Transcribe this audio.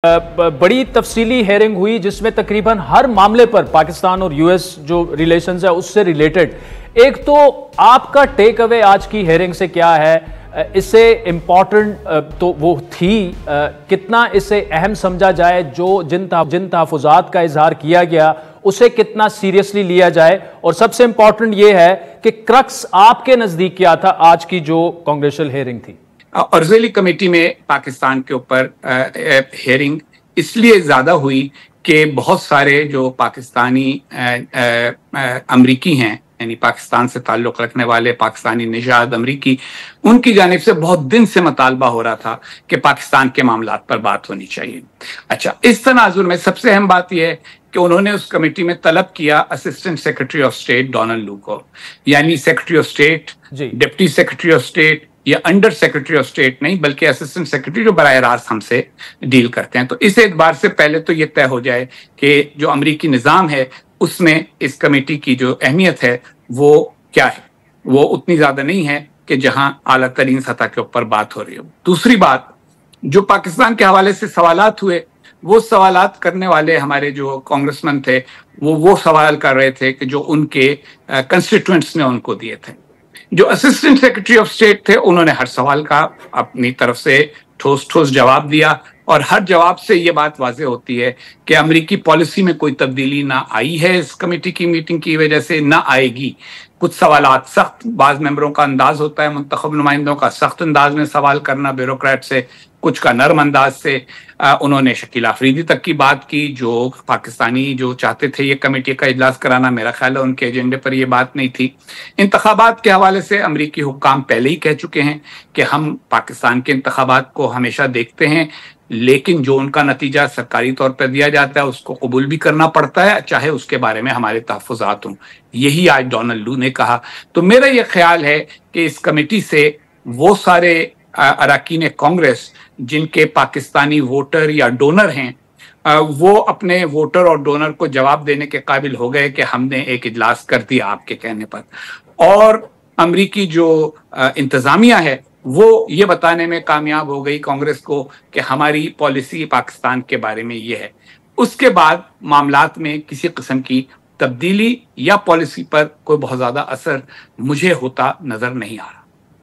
बड़ी तफसीली हेयरिंग हुई जिसमें तकरीबन हर मामले पर पाकिस्तान और यूएस जो रिलेशंस है उससे रिलेटेड। एक तो आपका टेक अवे आज की हेयरिंग से क्या है? इससे इम्पॉर्टेंट तो वो थी, कितना इसे अहम समझा जाए, जो जिन तहफ़्फ़ुज़ात का इजहार किया गया उसे कितना सीरियसली लिया जाए, और सबसे इम्पॉर्टेंट ये है कि क्रक्स आपके नज़दीक क्या था आज की जो कांग्रेचुअल हेयरिंग थी? अर्ज़ली कमेटी में पाकिस्तान के ऊपर हेयरिंग इसलिए ज़्यादा हुई कि बहुत सारे जो पाकिस्तानी अमरीकी हैं, यानी पाकिस्तान से ताल्लुक़ रखने वाले पाकिस्तानी निजात अमरीकी, उनकी जानिब से बहुत दिन से मुतालबा हो रहा था कि पाकिस्तान के मामलात पर बात होनी चाहिए। अच्छा, इस तनाजुर में सबसे अहम बात यह है कि उन्होंने उस कमेटी में तलब किया assistant secretary of state Donald लू को, यानी secretary of state, deputy secretary of state या अंडर सेक्रेटरी ऑफ स्टेट नहीं, बल्कि असिस्टेंट सेक्रेटरी जो बराह रास्त हमसे डील करते हैं। तो इस एतबार से पहले तो ये तय हो जाए कि जो अमरीकी निज़ाम है उसमें इस कमेटी की जो अहमियत है वो क्या है। वो उतनी ज़्यादा नहीं है कि जहां आला तरीन सतह के ऊपर बात हो रही हो। दूसरी बात, जो पाकिस्तान के हवाले से सवालात हुए, वो सवालात करने वाले हमारे जो कांग्रेसमैन थे वो सवाल कर रहे थे कि जो उनके कंस्टिट्यूएंट्स ने उनको दिए थे। जो असिस्टेंट सेक्रेटरी ऑफ स्टेट थे उन्होंने हर सवाल का अपनी तरफ से ठोस जवाब दिया, और हर जवाब से ये बात वाज़ेह होती है कि अमेरिकी पॉलिसी में कोई तब्दीली ना आई है इस कमेटी की मीटिंग की वजह से, ना आएगी। कुछ सवालात सख्त, बाज़ मेंबरों का अंदाज होता है, मुंतखब नुमाइंदों का सख्त अंदाज में सवाल करना ब्यूरोक्रेट से, कुछ का नरम अंदाज से। उन्होंने शकील अफरीदी तक की बात की, जो पाकिस्तानी जो चाहते थे ये कमेटी का इजलास कराना, मेरा ख्याल है उनके एजेंडे पर ये बात नहीं थी। इंतखाबात के हवाले से अमरीकी हुक्काम पहले ही कह चुके हैं कि हम पाकिस्तान के इंतखाबात को हमेशा देखते हैं, लेकिन जो उनका नतीजा सरकारी तौर पर दिया जाता है उसको कबूल भी करना पड़ता है, चाहे उसके बारे में हमारे तहफ़्फ़ुज़ात हों। यही आज डोनाल्ड लू ने कहा। तो मेरा ये ख्याल है कि इस कमेटी से वो सारे अरकान कांग्रेस जिनके पाकिस्तानी वोटर या डोनर हैं, वो अपने वोटर और डोनर को जवाब देने के काबिल हो गए कि हमने एक इजलास कर दिया आपके कहने पर। और अमरीकी जो इंतज़ामिया है वो ये बताने में कामयाब हो गई कांग्रेस को कि हमारी पॉलिसी पाकिस्तान के बारे में ये है। उसके बाद मामलात में किसी किस्म की तब्दीली या पॉलिसी पर कोई बहुत ज़्यादा असर मुझे होता नज़र नहीं आ रहा।